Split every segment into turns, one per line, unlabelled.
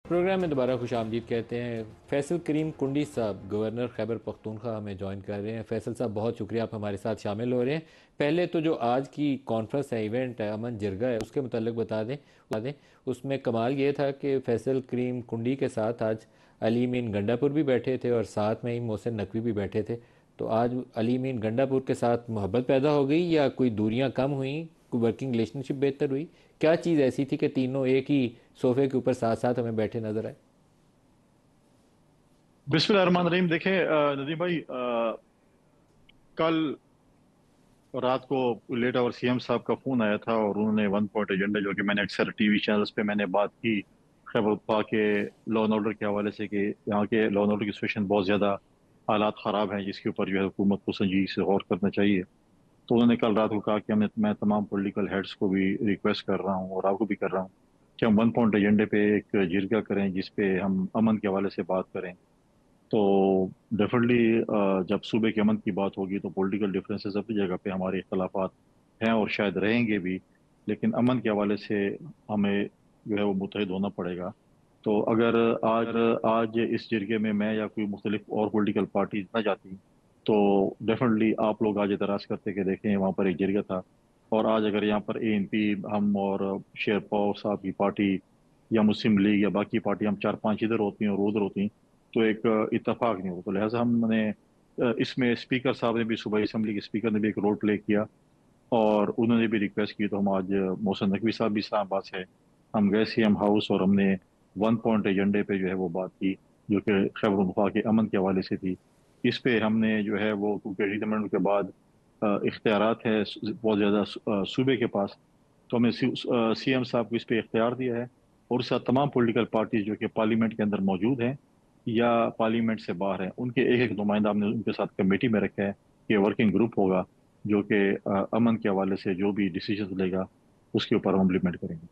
Programme میں دوبارہ خوش آمدید کہتے ہیں۔ فیصل کریم کنڈی صاحب گورنر خیبر پختونخوا ہمیں جوائن کر رہے ہیں۔ فیصل صاحب بہت شکریہ، آپ ہمارے ساتھ شامل ہو رہے ہیں۔ پہلے تو جو آج کی کانفرنس ہے، ایونٹ ہے، امن جرگہ ہے، اس کے متعلق بتا دیں۔ اس میں کمال یہ تھا کہ فیصل کریم کنڈی کے ساتھ آج علی امین گنڈا پور بھی بیٹھے تھے اور ساتھ میں ہی محسن نقوی بھی بیٹھے تھے۔ تو آج علی امین گنڈا پور کے ساتھ محبت پیدا ہو گئی یا کوئی دوریاں کم ہوئیں، کوئی ورکنگ ریلیشن شپ بہتر ہوئی؟ کیا چیز ایسی تھی کہ تینوں ایک ہی صوفے کے اوپر ساتھ ساتھ ہمیں بیٹھے نظر آئے؟
بسم اللہ الرحمن الرحیم۔ دیکھیں ندیم بھائی، کل رات کو لیٹ آور سی ایم صاحب کا فون آیا تھا اور انہوں نے ون پوائنٹ ایجنڈا، جو کہ میں نے اکثر ٹی وی چینلز پہ میں نے بات کی خیبر پختونخوا کے لا اینڈ آرڈر کے حوالے سے، کہ یہاں کے لا اینڈ آرڈر کی سچویشن بہت زیادہ حالات خراب ہیں، جس کے اوپر جو ہے حکومت کو سنجیدگی سے غور کرنا چاہیے۔ تو انہوں نے کل رات کو کہا کہ میں تمام پولیٹیکل ہیڈز کو بھی ریکویسٹ کر رہا ہوں اور آپ کو بھی کر رہا ہوں کہ ہم ون پوائنٹ ایجنڈے پہ ایک جرگہ کریں جس پہ ہم امن کے حوالے سے بات کریں۔ تو ڈیفینیٹلی جب صوبے کے امن کی بات ہوگی تو پولیٹیکل ڈفرینسز اپنی جگہ پہ، ہمارے اختلافات ہیں اور شاید رہیں گے بھی، لیکن امن کے حوالے سے ہمیں جو ہے وہ متحد ہونا پڑے گا۔ تو اگر آج اس جرگے میں یا کوئی مختلف اور پولیٹیکل پارٹیز نہ جاتی تو ڈیفینیٹلی آپ لوگ آج اعتراض کرتے کہ دیکھیں وہاں پر ایک جرگہ تھا، اور آج اگر یہاں پر اے این پی، ہم اور شیر پاور صاحب کی پارٹی یا مسلم لیگ یا باقی پارٹی، ہم چار پانچ ادھر ہوتی ہیں اور ادھر ہوتی ہیں تو ایک اتفاق نہیں ہو۔ تو لہٰذا ہم نے اس میں اسپیکر صاحب نے بھی، صوبائی اسمبلی کے اسپیکر نے بھی ایک رول پلے کیا اور انہوں نے بھی ریکویسٹ کی، تو ہم آج محسن نقوی صاحب بھی اسلام آباد سے، ہم گئے سی ایم ہاؤس اور ہم نے ون پوائنٹ ایجنڈے پہ جو ہے وہ بات کی، جو کہ خیبر پختونخوا کے امن کے حوالے سے تھی۔ اس پہ ہم نے جو ہے وہ، کیونکہ ریٹرمنٹ کے بعد اختیارات ہے بہت زیادہ صوبے کے پاس، تو ہم نے سی ایم صاحب کو اس پہ اختیار دیا ہے، اور اس ساتھ تمام پولیٹیکل پارٹیز جو کہ پارلیمنٹ کے اندر موجود ہیں یا پارلیمنٹ سے باہر ہیں، ان کے ایک ایک نمائندہ ہم نے ان کے ساتھ کمیٹی میں رکھا ہے کہ ورکنگ گروپ ہوگا جو کہ امن کے حوالے سے جو بھی ڈیسیجن لے گا اس کے اوپر ہم امپلیمنٹ کریں گے۔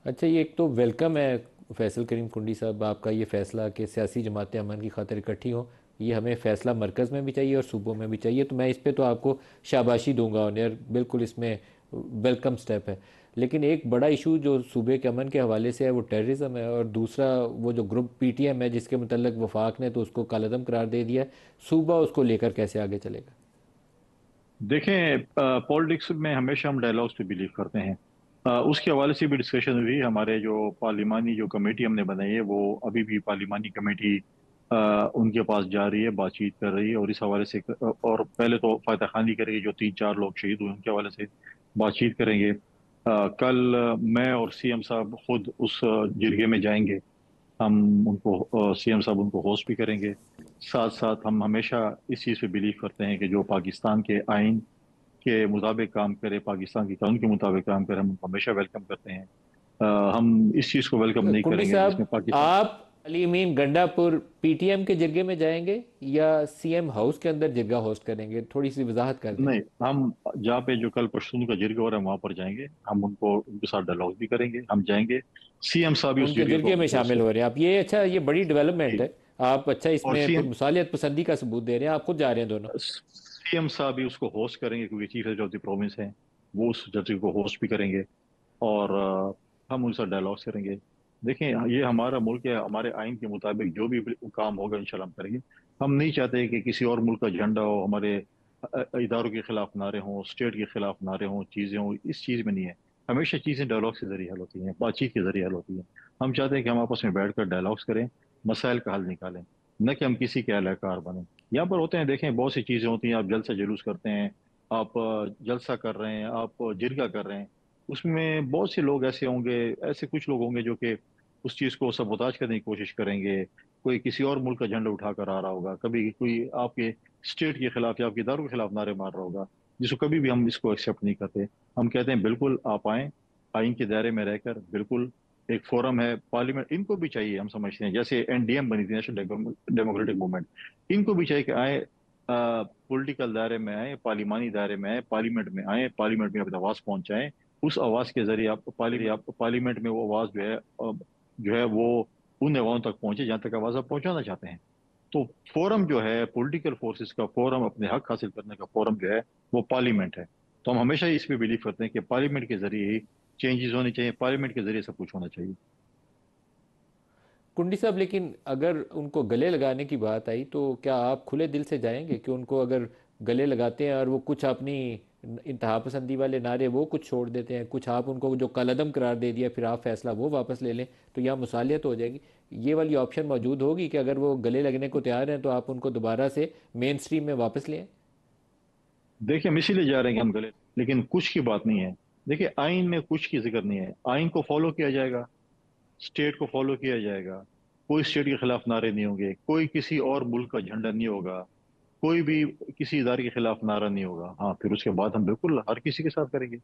اچھا، یہ ایک تو ویلکم ہے فیصل کریم کنڈی صاحب آپ کا یہ فیصلہ کہ سیاسی جماعتیں امن کی خاطر اکٹھی ہوں۔ یہ ہمیں فیصلہ مرکز میں بھی چاہیے اور صوبوں میں بھی چاہیے، تو میں اس پہ تو آپ کو شاباشی دوں گا، اور بالکل اس میں ویلکم سٹیپ ہے۔ لیکن ایک بڑا ایشو جو صوبے کے امن کے حوالے سے ہے وہ ٹیررزم ہے، اور دوسرا وہ جو گروپ پی ٹی ایم ہے جس کے متعلق وفاق نے تو اس کو کالعدم قرار دے دیا ہے، صوبہ اس کو لے کر کیسے آگے چلے گا؟
دیکھیں، پالیٹکس میں ہمیشہ ہم ڈائلاگس پہ بلیو کرتے ہیں۔ اس کے حوالے سے بھی ڈسکشن ہوئی، ہمارے جو پارلیمانی جو کمیٹی ہم نے بنائی ہے وہ ابھی بھی پارلیمانی کمیٹی ان کے پاس جا رہی ہے، بات چیت کر رہی ہے، اور اس حوالے سے اور پہلے تو فاتح خانی کرے گی جو تین چار لوگ شہید ہوئے ان کے حوالے سے بات چیت کریں گے۔ کل میں اور سی ایم صاحب خود اس جرگے میں جائیں گے، ہم ان کو سی ایم صاحب ان کو ہوسٹ بھی کریں گے۔ ساتھ ساتھ ہم ہمیشہ اس چیز پہ بلیو کرتے ہیں کہ جو پاکستان کے آئین کے مطابق کام کرے، پاکستان کے قانون کے مطابق کام کرے، ہم ان کو ہمیشہ ویلکم کرتے ہیں۔ ہم اس چیز کو ویلکم نہیں
کنڈی
کریں گے
صاحب،
جس میں پاکستان،
آپ علی امین گنڈا پور پی ٹی ایم کے جرگے میں جائیں گے یا سی ایم ہاؤس کے اندر جرگہ ہوسٹ کریں گے؟ تھوڑی سی وضاحت کر دیں۔
نہیں، ہم جہاں پہ جو کل پشتون کا جرگہ ہو رہا ہے وہاں پر جائیں گے، ہم ان کے ساتھ ڈائلاگ بھی کریں گے، ہم جائیں گے، سی ایم صاحب بھی اس
ان کے
جرگے کو
جرگے میں
ہوسٹ
شامل ہو رہے ہیں آپ، یہ اچھا، یہ بڑی ڈیولپمنٹ
کریں
ہے۔
گے،
آپ اچھا اس
اور
میں پھر مصالحت پسندی کا ثبوت دے رہے ہیں، آپ خود جا رہے ہیں دونوں۔
سی ایم صاحب بھی اس کو ہوسٹ کریں گے کیونکہ chief executive of the province ہیں، وہ اس جرگے کو ہوسٹ بھی کریں گے، اور ہم ان سے ڈائلاگس کریں گے۔ دیکھیں، یہ ہمارا ملک ہے، ہمارے آئین کے مطابق جو بھی کام ہوگا انشاءاللہ ہم کریں گے۔ ہم نہیں چاہتے کہ کسی اور ملک کا جھنڈا ہو، ہمارے اداروں کے خلاف نعرے ہوں، اسٹیٹ کے خلاف نعرے ہوں، چیزیں ہوں، اس چیز میں نہیں ہے۔ ہمیشہ چیزیں ڈائلاگ کے ذریعے حل ہوتی ہیں، بات چیت کے ذریعے حل ہوتی ہیں۔ ہم چاہتے ہیں کہ ہم آپس میں بیٹھ کر ڈائلاگس کریں، مسائل کا حل نکالیں، نہ کہ ہم کسی کے اہل کار بنیں۔ یہاں پر ہوتے ہیں، دیکھیں بہت سی چیزیں ہوتی ہیں، آپ جلسہ جلوس کرتے ہیں، آپ جلسہ کر رہے ہیں، آپ جرگہ کر رہے ہیں، اس میں بہت سے لوگ ایسے ہوں گے، ایسے کچھ لوگ ہوں گے جو کہ اس چیز کو سبوتاج کرنے کی کوشش کریں گے۔ کوئی کسی اور ملک کا جھنڈا اٹھا کر آ رہا ہوگا، کبھی کوئی آپ کے اسٹیٹ کے خلاف یا آپ کے اداروں کے خلاف نعرے مار رہا ہوگا، جس کو کبھی بھی ہم اس کو ایکسیپٹ نہیں کرتے۔ ہم کہتے ہیں بالکل آپ آئیں، آئین کے دائرے میں رہ کر، بالکل ایک فورم ہے پارلیمنٹ، ان کو بھی چاہیے، ہم سمجھتے ہیں جیسے این ڈی ایم بنی تھی، نیشنل ڈیموکریٹک موومنٹ، ان کو بھی چاہیے کہ آئیں، پولیٹیکل دائرے میں آئیں، پارلیمانی دائرے میں آئیں، پارلیمنٹ میں آئیں، پارلیمنٹ میں اپنی آواز پہنچائیں۔ اس آواز کے ذریعے آپ پارلیمنٹ میں وہ آواز جو ہے وہ ان ایوانوں تک پہنچے جہاں تک آواز آپ پہنچانا چاہتے ہیں۔ تو فورم جو ہے پولیٹیکل فورسز کا فورم، اپنے حق حاصل کرنے کا فورم جو ہے وہ پارلیمنٹ ہے۔ تو ہم ہمیشہ اس پہ بلیو کرتے ہیں کہ پارلیمنٹ کے ذریعے ہی چینجز ہونی چاہیے، پارلیمنٹ کے ذریعے سب کچھ ہونا چاہیے۔
कुंडी साहब, लेकिन अगर उनको गले लगाने की बात आई तो क्या आप खुले दिल से जाएंगे कि उनको अगर गले लगाते हैं और वो कुछ अपनी इंतहा पसंदी वाले नारे वो कुछ छोड़ देते हैं, कुछ आप उनको जो कलअदम करार दे दिया फिर आप फैसला वो वापस ले लें, तो यहाँ मुसालियत हो जाएगी? ये वाली ऑप्शन मौजूद होगी कि अगर वो गले लगने को तैयार हैं तो आप उनको दोबारा से मेन स्ट्रीम में वापस लें?
देखिए, हम इसीलिए जा रहे हैं कि हम गले, लेकिन कुछ की बात नहीं है। देखिए, आइन में कुछ की जिक्र नहीं है। आइन को फॉलो किया जाएगा, स्टेट को फॉलो किया जाएगा। कोई स्टेट के खिलाफ नारे नहीं होंगे, कोई किसी और मुल्क का झंडा नहीं होगा, कोई भी किसी इदारे के खिलाफ नारा नहीं होगा। हाँ, फिर उसके बाद हम बिल्कुल हर किसी के साथ करेंगे।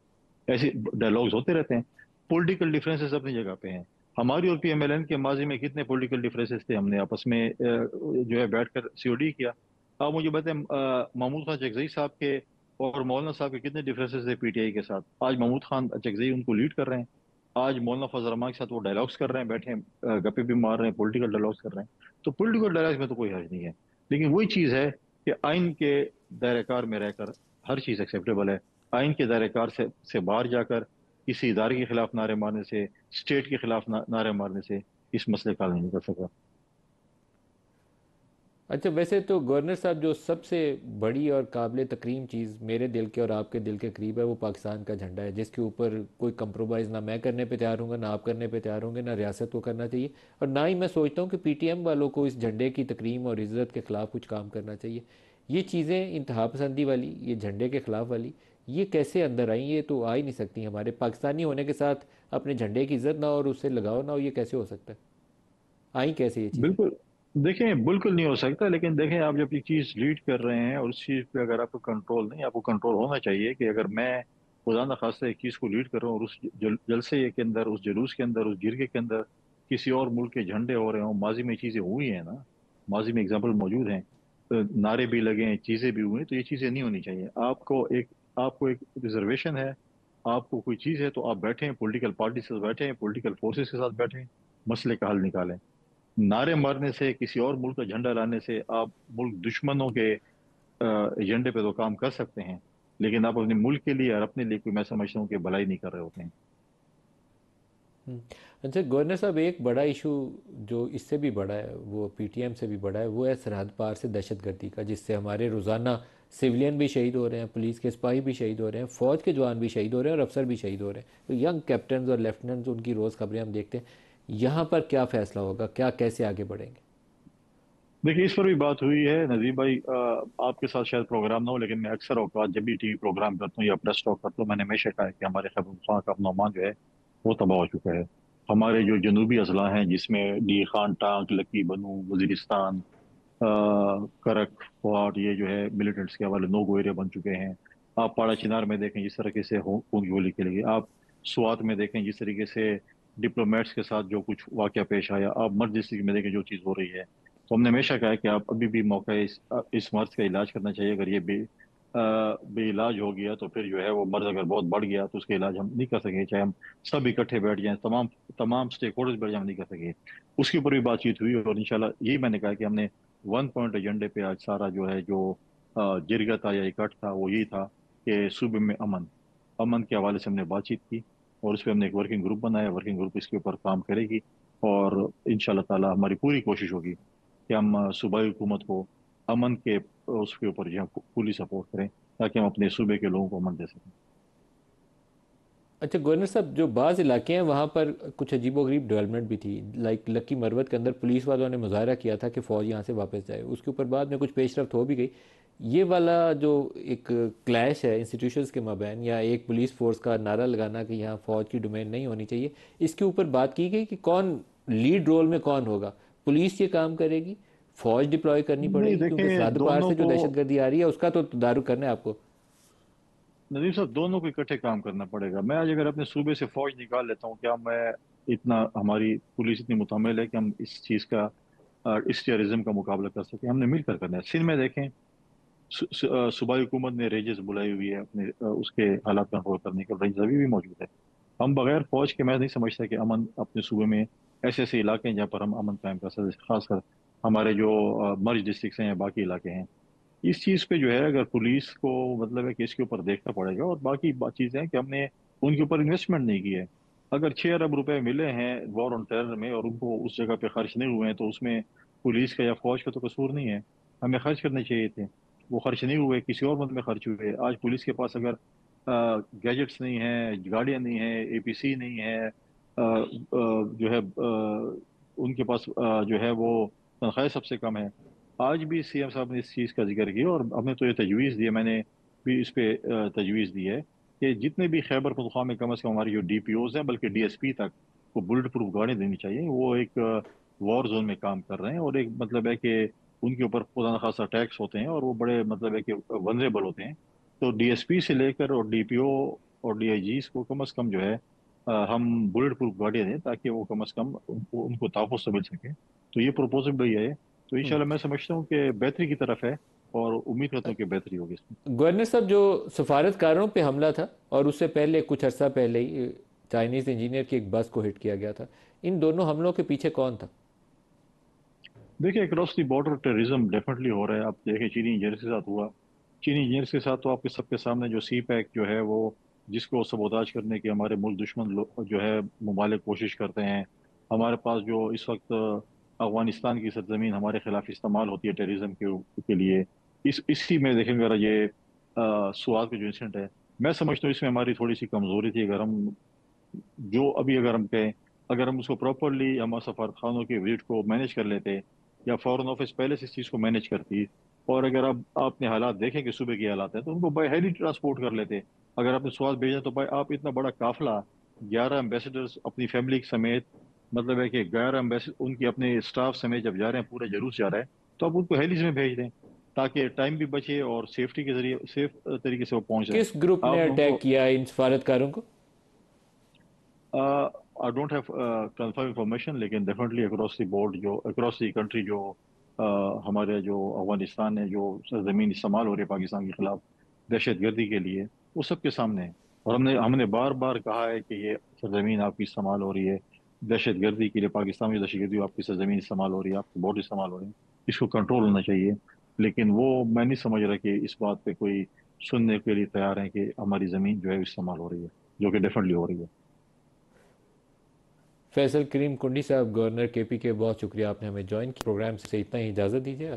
ऐसे डायलॉग्स होते रहते हैं। पॉलिटिकल डिफरेंसेस अपनी जगह पे हैं। हमारी और पीएमएलएन के माजी में कितने पॉलिटिकल डिफरेंसेस थे, हमने आपस में जो है बैठकर सीओडी किया। आप मुझे बताएं, महमूद खान चकजई साहब के और मौलाना साहब के कितने डिफरेंसेस थे पीटीआई के साथ। आज महमूद खान चकजई उनको लीड कर रहे हैं। आज मौलाना फजल रहमान के साथ वो डायलॉग्स कर रहे हैं, बैठे हैं, गप्पे भी मार रहे हैं, पॉलिटिकल डायलॉग्स कर रहे हैं। तो पॉलिटिकल डायलॉग्स में तो कोई हर्ज नहीं है। लेकिन वही चीज़ है कि आइन के दायरेकार में रहकर हर चीज़ एक्सेप्टेबल है। आइन के दायरेकार से बाहर जाकर किसी इदारे के खिलाफ नारे मारने से, स्टेट के खिलाफ नारे मारने से इस मसले का हल नहीं कर सका।
अच्छा, वैसे तो गवर्नर साहब जो सबसे बड़ी और काबिल तकरीम चीज़ मेरे दिल के और आपके दिल के करीब है वो पाकिस्तान का झंडा है, जिसके ऊपर कोई कंप्रोमाइज़ ना मैं करने पे तैयार हूँगा, ना आप करने पे तैयार होंगे, ना रियासत को करना चाहिए। और ना ही मैं सोचता हूँ कि पीटीएम वालों को इस झंडे की तकरीम और इज़्ज़त के ख़िलाफ़ कुछ काम करना चाहिए। ये चीज़ें इंतहा पसंदी वाली, ये झंडे के ख़िलाफ़ वाली, ये कैसे अंदर आई? ये तो आ ही नहीं सकती। हमारे पाकिस्तानी होने के साथ अपने झंडे की इज़्ज़त ना हो और उससे लगाव ना हो, ये कैसे हो सकता है? आई कैसे ये चीज़ें?
बिल्कुल। देखें, बिल्कुल नहीं हो सकता। लेकिन देखें, आप जब ये चीज़ लीड कर रहे हैं और उस चीज़ पे अगर आपको कंट्रोल नहीं, आपको कंट्रोल होना चाहिए कि अगर मैं खुदा खास्ता एक चीज़ को लीड कर रहा हूँ और उस जलसे के अंदर, उस जुलूस के अंदर, उस गिरगे के अंदर किसी और मुल्क के झंडे हो रहे हों। माजी में चीज़ें हुई हैं ना, माजी में एग्जाम्पल मौजूद हैं। तो नारे भी लगे हैं, चीज़ें भी हुई हैं, तो ये चीज़ें नहीं होनी चाहिए। आपको एक रिजर्वेशन है। आपको कोई चीज़ है तो आप बैठे हैं, पॉलिटिकल पार्टी से बैठे हैं, पॉलिटिकल फोर्सेस के साथ बैठे हैं, मसले का हल निकालें। नारे मारने से, किसी और मुल्क का झंडा लाने से आप मुल्क दुश्मनों के एजेंडे पे तो काम कर सकते हैं, लेकिन आप अपने मुल्क के लिए और अपने लिए कोई, मैं समझता हूँ कि भलाई नहीं कर रहे होते हैं।
हम्म। अच्छा गवर्नर साहब, एक बड़ा इशू जो इससे भी बड़ा है, वो पीटीएम से भी बड़ा है, वो है सरहद पार से दहशतगर्दी का, जिससे हमारे रोज़ाना सिविलियन भी शहीद हो रहे हैं, पुलिस के सिपाही भी शहीद हो रहे हैं, फ़ौज के जवान भी शहीद हो रहे हैं और अफसर भी शहीद हो रहे हैं। तो यंग कैप्टन और लेफ्टिनेंट्स, उनकी रोज़ खबरें हम देखते हैं। यहाँ पर क्या फ़ैसला होगा, क्या कैसे आगे बढ़ेंगे?
देखिए, इस पर भी बात हुई है नजीब भाई। आपके साथ शायद प्रोग्राम ना हो, लेकिन मैं अक्सर औकात जब भी टीवी प्रोग्राम करता हूँ या प्रेस टॉक करता हूँ, मैंने हमेशा कहा है कि हमारे खैबर पख्तूनख्वा का अपना मान जो है वो तबाह हो चुका है। हमारे जो जनूबी अजला हैं, जिसमें डी खान, टांग, लकी, बनू, वजीरिस्तान, करक, क्वाड, ये जो है मिलिटेंट्स के हवाले नो गो एरिया बन चुके हैं। आप पाड़ा चिनार में देखें जिस तरीके से खून की होली खेलेगी। आप स्वात में देखें जिस तरीके से डिप्लोमेट्स के साथ जो कुछ वाकया पेश आया। आप मर्द डिस्ट्रिक्ट में देखें जो चीज़ हो रही है। तो हमने हमेशा कहा है कि आप अभी भी मौका है, इस मर्ज का इलाज करना चाहिए। अगर ये बेइलाज हो गया तो फिर जो है वो मर्ज अगर बहुत बढ़ गया तो उसका इलाज हम नहीं कर सकेंगे, चाहे हम सब इकट्ठे बैठ जाएं, तमाम तमाम स्टेक होल्डर्स बैठ जाएं, हम नहीं कर सकेंगे। उसके ऊपर भी बातचीत हुई और इंशाल्लाह यही मैंने कहा कि हमने वन पॉइंट एजेंडे पे आज सारा जो है, जो जिरगा था या इकट्ठ था, वो यही था कि सूबे में अमन, अमन के हवाले से हमने बातचीत की। और उस पर हमने एक वर्किंग ग्रुप बनाया। वर्किंग ग्रुप इसके ऊपर काम करेगी और इंशाल्लाह ताला हमारी पूरी कोशिश होगी कि हम सूबाई हुकूमत को अमन के उसके ऊपर जो है फुली सपोर्ट करें, ताकि हम अपने सूबे के लोगों को अमन दे सकें।
अच्छा गवर्नर साहब, जो बाज़ इलाके हैं वहाँ पर कुछ अजीबोगरीब डेवलपमेंट भी थी। लाइक लक्की मरवत के अंदर पुलिस वालों ने मुजाहरा किया था कि फ़ौज यहाँ से वापस जाए, उसके ऊपर बाद में कुछ पेशरफ्त हो भी गई। ये वाला जो एक क्लैश है इंस्टीट्यूशंस के माबैन, या एक पुलिस फोर्स का नारा लगाना कि यहाँ फ़ौज की डोमेन नहीं होनी चाहिए, इसके ऊपर बात की गई कि कौन लीड रोल में कौन होगा? पुलिस ये काम करेगी, फ़ौज डिप्लॉय करनी
नहीं,
पड़ेगी, क्योंकि
देखें,
सरहद पार
दोनों
से जो
को,
दहशतगर्दी आ रही है उसका तो तदारुक करना है आपको।
नदीम साहब, दोनों को इकट्ठे काम करना पड़ेगा। मैं आज अगर अपने सूबे से फौज निकाल लेता हूँ, क्या मैं इतना, हमारी पुलिस इतनी मुतमिल है कि हम इस चीज़ का, इस टेररिज्म का मुकाबला कर सकें? हमने मिलकर करना है। सिंध में देखें, सूबाई हुकूमत ने रेंजर्स बुलाई हुई है अपने उसके हालात कंट्रोल करने के, रेंजर्स अभी भी मौजूद है। हम बगैर फौज के, मैं नहीं समझता कि अमन अपने सूबे में, ऐसे ऐसे इलाके हैं जहाँ पर हम अमन कायम कर सकते हैं, खासकर हमारे जो मर्ज डिस्ट्रिक्ट हैं या बाकी इलाके हैं। इस चीज़ पे जो है, अगर पुलिस को मतलब है कि इसके ऊपर देखना पड़ेगा। और बाकी चीज़ें हैं कि हमने उनके ऊपर इन्वेस्टमेंट नहीं की है। अगर 6 अरब रुपए मिले हैं वॉर ऑन टेरर में और उनको उस जगह पे खर्च नहीं हुए हैं तो उसमें पुलिस का या फौज का तो कसूर नहीं है। हमें खर्च करने चाहिए थे। वो खर्च नहीं हुए, किसी और मुल्क में खर्च हुए। आज पुलिस के पास अगर गैजेट्स नहीं है, गाड़ियां नहीं है, एपीसी नहीं है, जो है उनके पास जो है वो तनख्वाहें सबसे कम है। आज भी सीएम साहब ने इस चीज़ का जिक्र किया और हमें तो ये तजवीज़ दी है, मैंने भी इस पे तजवीज़ दी है कि जितने भी खैबर पख्तूनख्वा में कम अज़ कम हमारी जो डीपीओज हैं, बल्कि डीएसपी तक को बुलेट प्रूफ गाड़ी देनी चाहिए। वो एक वॉर जोन में काम कर रहे हैं और एक मतलब है कि उनके ऊपर खुदा न खासा टैक्स होते हैं और वो बड़े मतलब है कि वनरेबल होते हैं। तो डीएसपी से लेकर और डीपीओ और डीआईजीज को कम अज़ कम जो है हम बुलेट प्रूफ गाड़ियाँ दें ताकि वो कम अज़ कम उनको उनको तहफ़्फ़ुज़ तो मिल सके। तो ये प्रपोजल भी है। तो
हम्म।
इंशाल्लाह मैं समझता हूँ कि बेहतरी की तरफ है और उम्मीद करता हूँ कि बेहतरी होगी इसमें।
गवर्नर साहब, जो सफारतकारों पे हमला था और उससे पहले कुछ अर्सा पहले ही चाइनीज़ इंजीनियर की एक बस को हिट किया गया था, इन दोनों हमलों के पीछे कौन था?
देखिए, क्रॉस दी बॉर्डर टेररिज्म डेफिनेटली हो रहा है। आप देखिए चीनी इंजीनियर्स के साथ हुआ। चीनी इंजीनियर्स के साथ तो आपके सबके सामने जो सी पैक जो है वो जिसको सबोताज करने की हमारे मुल्क दुश्मन जो है मुमालिक कोशिश करते हैं। हमारे पास जो इस वक्त अफगानिस्तान की सरजमीन हमारे खिलाफ इस्तेमाल होती है टेररिज्म के लिए, इसी में देखेंगे अगर ये सुआद का जो इंसिडेंट है, मैं समझता हूँ इसमें हमारी थोड़ी सी कमजोरी थी। अगर हम जो अभी अगर हम कहें, अगर हम उसको प्रॉपरली हम सफारत खानों के विजिट को मैनेज कर लेते या फॉरेन ऑफिस पहले से इस चीज़ को मैनेज करती, और अगर आप आपने हालात देखें कि सुबह के हालात है तो उनको बाई हेली ट्रांसपोर्ट कर लेते। अगर आपने स्वाद भेजा तो भाई आप इतना बड़ा काफिला 11 एम्बेसडर्स अपनी फैमिली समेत, मतलब है कि 11 एम्बेसडर उनकी अपने स्टाफ समेत जब जा रहे हैं, पूरा जुलूस जा रहा है, तो आप उनको हेलीज में भेज दें ताकि टाइम भी बचे और सेफ्टी के जरिए सेफ तरीके से वो पहुंच जाएं।
किस ग्रुप ने
आप
अटैक
उनको
किया इन सफारतकारों को?
I don't have confirm information, लेकिन डेफिनेटली अक्रॉस द बोर्ड जो अक्रॉस द कंट्री जो हमारे जो अफगानिस्तान है जो सरजमीन इस्तेमाल हो रही है पाकिस्तान के खिलाफ दहशत गर्दी के लिए, वो सबके सामने है। और हमने हमने बार बार कहा है कि ये सरजमीन आपकी इस्तेमाल हो रही है दहशत गर्दी के लिए, पाकिस्तान में दहशत गर्दी आपकी सरजमीन इस्तेमाल हो रही है, आपकी बोर्ड इस्तेमाल हो रही है, इसको कंट्रोल होना चाहिए। लेकिन वो मैं नहीं समझ रहा कि इस बात पे कोई सुनने के लिए तैयार है कि हमारी ज़मीन जो है इस्तेमाल हो रही है, जो कि डेफिनेटली हो रही है।
फैसल करीम कुंडी साहब, गवर्नर केपी के, बहुत शुक्रिया आपने हमें ज्वाइन किया। प्रोग्राम से इतना ही, इजाज़त दीजिए।